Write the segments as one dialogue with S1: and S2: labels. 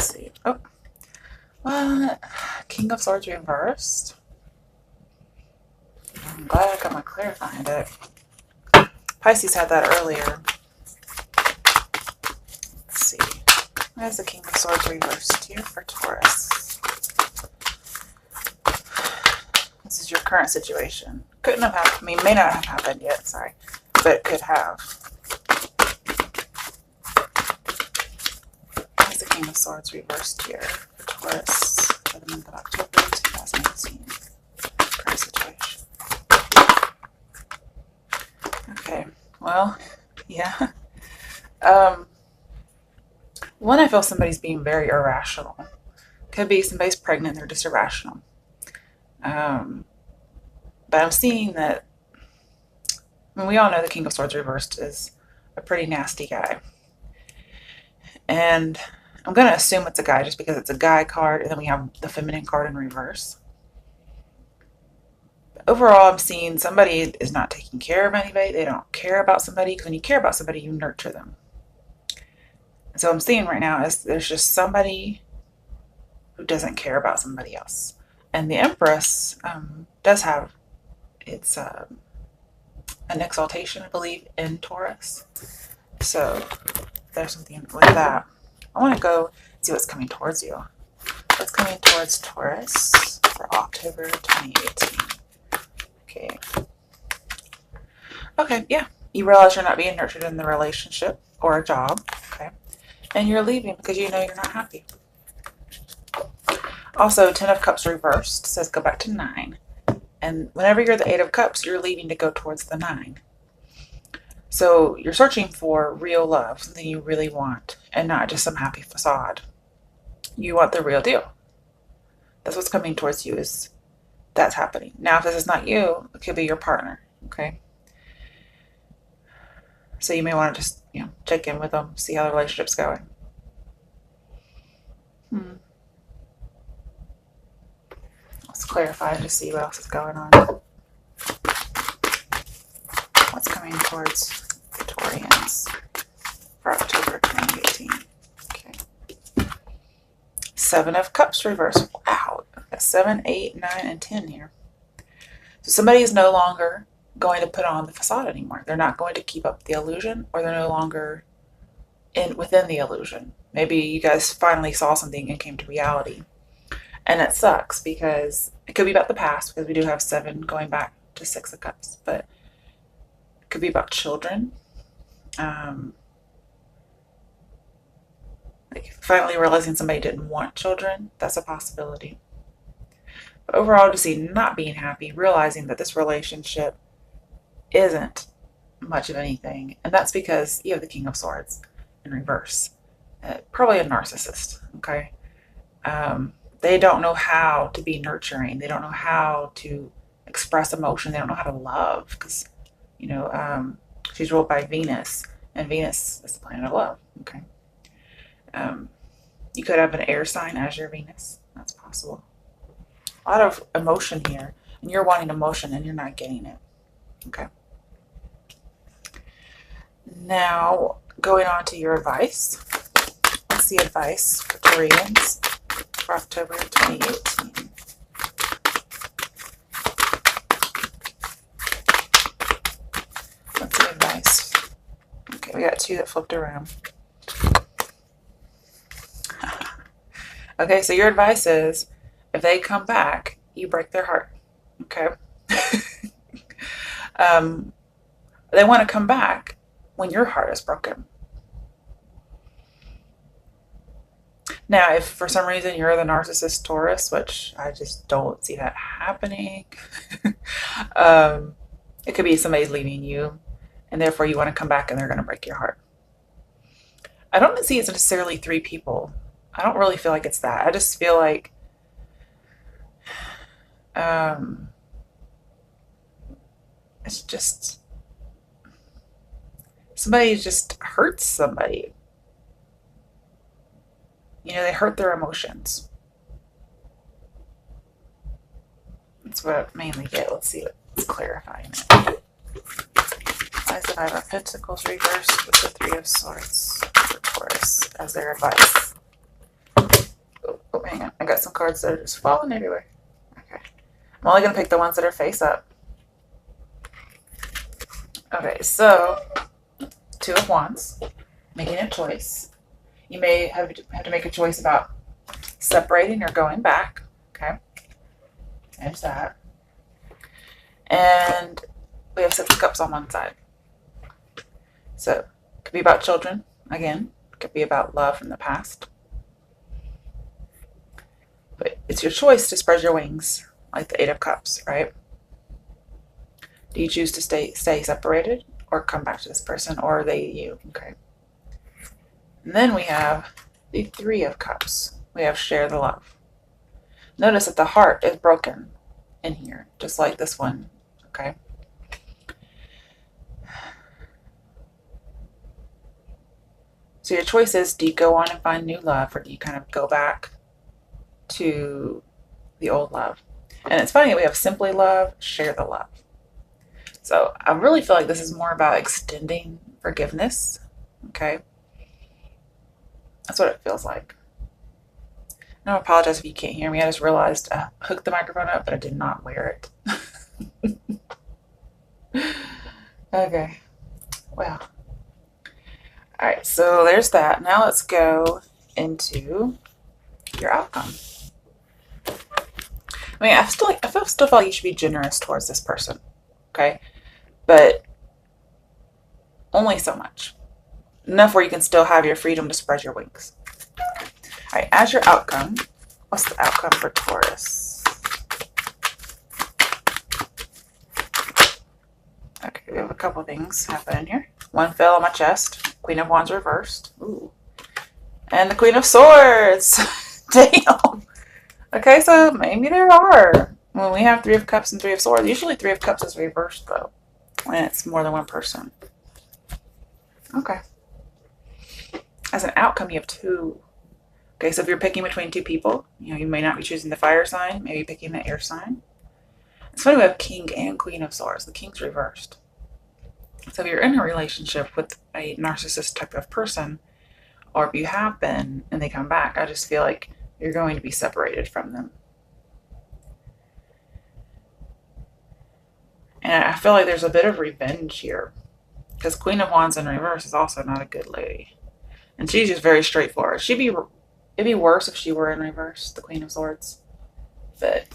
S1: Let's see. Oh, what? King of Swords reversed. I'm glad I got my clarifying deck. Pisces had that earlier. Let's see. Why is the King of Swords reversed here for Taurus? This is your current situation. Couldn't have happened. I mean, may not have happened yet, sorry. But it could have. Why is the King of Swords reversed here for Taurus for the month of October 2018? Current situation. Okay, well, yeah. One, I feel somebody's being very irrational. Could be somebody's pregnant, they're just irrational. But I'm seeing that, I mean, we all know the King of Swords reversed is a pretty nasty guy. And I'm going to assume it's a guy just because it's a guy card, and then we have the feminine card in reverse. But overall, I'm seeing somebody is not taking care of anybody. They don't care about somebody, because when you care about somebody, you nurture them. So I'm seeing right now is there's just somebody who doesn't care about somebody else. And the Empress does have its an exaltation, I believe, in Taurus. So there's something with that. I want to go see what's coming towards you. What's coming towards Taurus for October 2018? Okay. Okay, yeah. You realize you're not being nurtured in the relationship or a job. Okay. And you're leaving because you know you're not happy. Also, 10 of Cups reversed says go back to 9. And whenever you're the 8 of Cups, you're leaving to go towards the 9. So you're searching for real love, something you really want, and not just some happy facade. You want the real deal. That's what's coming towards you, is that's happening. Now, if this is not you, it could be your partner, okay? So you may want to just, check in with them, see how the relationship's going. Let's clarify to see what else is going on. What's coming towards the Taurians for October 2018? Okay. 7 of Cups reverse. Wow. Got 7, 8, 9, and 10 here. So somebody is no longer going to put on the facade anymore. They're not going to keep up the illusion, or they're no longer within the illusion. Maybe you guys finally saw something and came to reality. And it sucks because it could be about the past, because we do have 7 going back to 6 of Cups, but it could be about children. Like finally realizing somebody didn't want children, that's a possibility. But overall, to see not being happy, realizing that this relationship isn't much of anything. And that's because you have the King of Swords in reverse. Probably a narcissist, okay? They don't know how to be nurturing. They don't know how to express emotion. They don't know how to love, because, she's ruled by Venus, and Venus is the planet of love, okay? You could have an air sign as your Venus. That's possible. A lot of emotion here, and you're wanting emotion and you're not getting it, okay? Now, going on to your advice. What's the advice for Taurians for October 2018? What's the advice? Okay, we got 2 that flipped around. Okay, so your advice is, if they come back, you break their heart. Okay? They want to come back when your heart is broken. Now, if for some reason you're the narcissist Taurus, which I just don't see that happening, it could be somebody's leaving you, and therefore you want to come back and they're going to break your heart. I don't see it's necessarily 3 people. I don't really feel like it's that. I just feel like it's just somebody just hurts somebody. They hurt their emotions. That's what I mainly get. Let's see what's clarifying it. Why is the 5 of Pentacles reversed with the 3 of Swords for Taurus as their advice? Hang on, I got some cards that are just falling everywhere. Okay. I'm only going to pick the ones that are face up. Okay, so Two of Wands, making a choice. You may have to make a choice about separating or going back. Okay, there's that. And we have Six of Cups on one side. So it could be about children, again. It could be about love from the past. But it's your choice to spread your wings, like the Eight of Cups, right? Do you choose to stay separated or come back to this person, or are they you? Okay. And then we have the Three of Cups. We have share the love. Notice that the heart is broken in here, just like this one. Okay. So your choice is, do you go on and find new love, or do you kind of go back to the old love? And it's funny that we have simply love, share the love. So I really feel like this is more about extending forgiveness. Okay. That's what it feels like. No, I apologize if you can't hear me. I just realized I hooked the microphone up, but I did not wear it. Okay. Well. All right, so there's that. Now let's go into your outcome. I mean, I still feel like you should be generous towards this person, okay? But only so much. Enough where you can still have your freedom to spread your wings. All right, as your outcome, what's the outcome for Taurus? Okay, we have a couple things happening here. One fell on my chest. Queen of Wands reversed. Ooh. And the Queen of Swords. Damn. Okay, so maybe there are. When we have Three of Cups and Three of Swords, usually Three of Cups is reversed, though. When it's more than one person. Okay. As an outcome, you have two. Okay, so if you're picking between two people, you may not be choosing the fire sign, maybe picking the air sign. It's funny we have King and Queen of Swords. The King's reversed. So if you're in a relationship with a narcissist type of person, or if you have been and they come back, I just feel like you're going to be separated from them. And I feel like there's a bit of revenge here, because Queen of Wands in reverse is also not a good lady. And she's just very straightforward. It'd be worse if she were in reverse, the Queen of Swords. But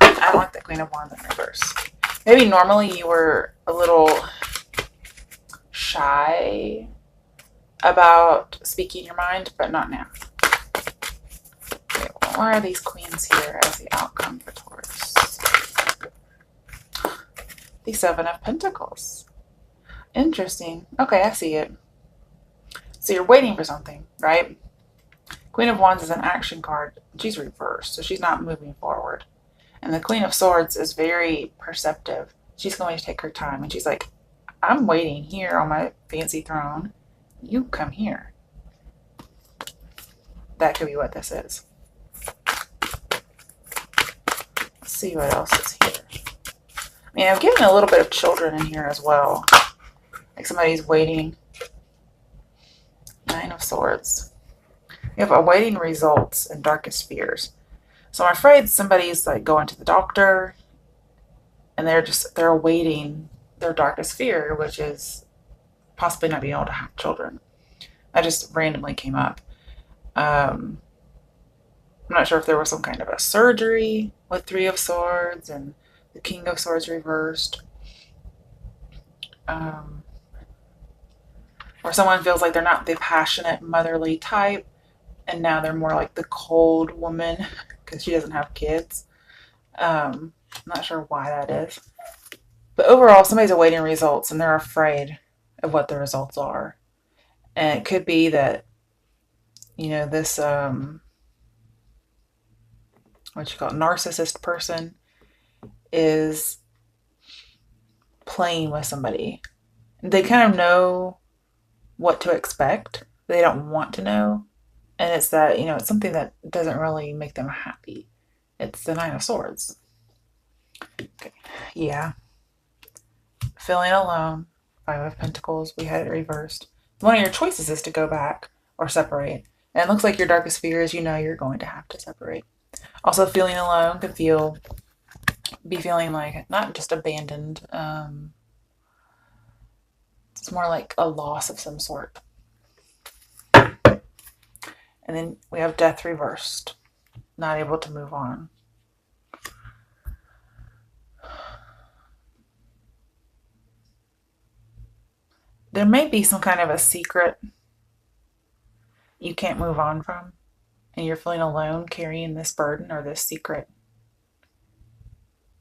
S1: I don't like the Queen of Wands in reverse. Maybe normally you were a little shy about speaking your mind, but not now. Okay, well, why are these queens here as the outcome for Taurus? The Seven of Pentacles. Interesting. Okay, I see it. So you're waiting for something, right? Queen of Wands is an action card. She's reversed, so she's not moving forward. And the Queen of Swords is very perceptive. She's going to take her time, and she's like, I'm waiting here on my fancy throne. You come here. That could be what this is. Let's see what else is here. I mean, I'm getting a little bit of children in here as well. Like somebody's waiting. Nine of Swords. You have awaiting results and darkest fears. So I'm afraid somebody's like going to the doctor and they're awaiting their darkest fear, which is possibly not being able to have children. That just randomly came up. I'm not sure if there was some kind of a surgery with Three of Swords and the King of Swords reversed. Or someone feels like they're not the passionate motherly type, and now they're more like the cold woman because she doesn't have kids. I'm not sure why that is. But overall, somebody's awaiting results and they're afraid of what the results are. And it could be that, this, narcissist person is playing with somebody. They kind of know what to expect. They don't want to know. And it's that, it's something that doesn't really make them happy. It's the Nine of Swords. Okay. Yeah. Feeling alone. Five of Pentacles. We had it reversed. One of your choices is to go back or separate. And it looks like your darkest fears, you know you're going to have to separate. Also, feeling alone could be feeling like not just abandoned. It's more like a loss of some sort. And then we have death reversed, not able to move on. There may be some kind of a secret you can't move on from, and you're feeling alone carrying this burden or this secret.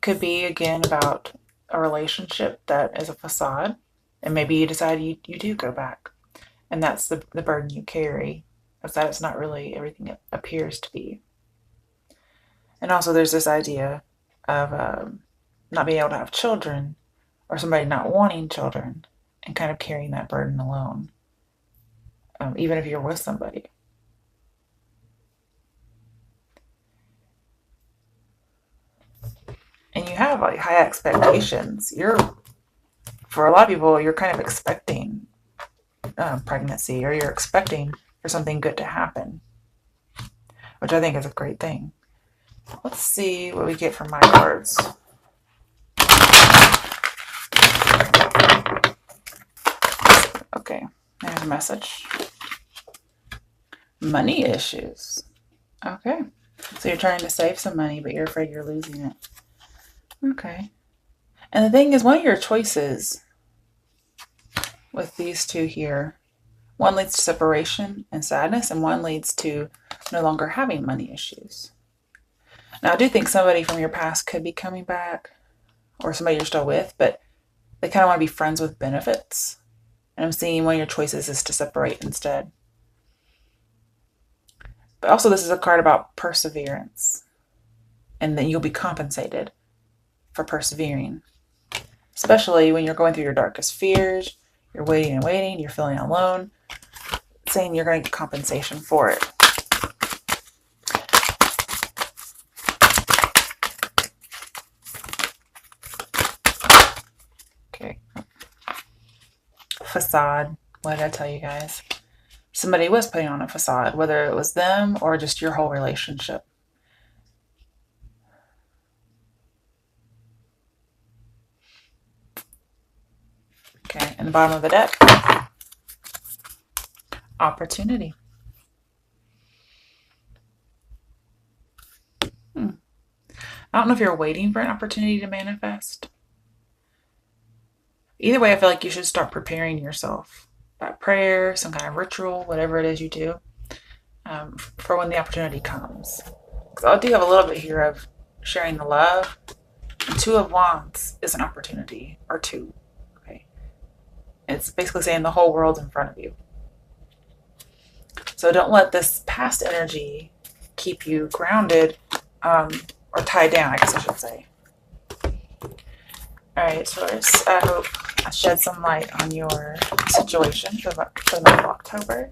S1: Could be, again, about a relationship that is a facade, and maybe you decide you do go back, and that's the burden you carry, is that it's not really everything it appears to be. And also there's this idea of not being able to have children, or somebody not wanting children, and kind of carrying that burden alone, even if you're with somebody. And you have like high expectations. For a lot of people, you're kind of expecting pregnancy, or you're expecting for something good to happen, which I think is a great thing. Let's see what we get from my cards. Okay, there's a message. Money issues. Okay, so you're trying to save some money, but you're afraid you're losing it. Okay. And the thing is, one of your choices with these two here, one leads to separation and sadness, and one leads to no longer having money issues. Now, I do think somebody from your past could be coming back, or somebody you're still with, but they kind of want to be friends with benefits. And I'm seeing one of your choices is to separate instead. But also, this is a card about perseverance, and that you'll be compensated for persevering, especially when you're going through your darkest fears, you're waiting and waiting, you're feeling alone, saying you're going to get compensation for it. Okay. Facade. What did I tell you guys? Somebody was putting on a facade, whether it was them or just your whole relationship. Okay, in the bottom of the deck, opportunity. I don't know if you're waiting for an opportunity to manifest. Either way, I feel like you should start preparing yourself by prayer, some kind of ritual, whatever it is you do, for when the opportunity comes. Because I do have a little bit here of sharing the love. And Two of Wands is an opportunity, or two. It's basically saying the whole world's in front of you. So don't let this past energy keep you grounded, or tied down, I guess I should say. All right, Taurus, I hope I shed some light on your situation for the month of October.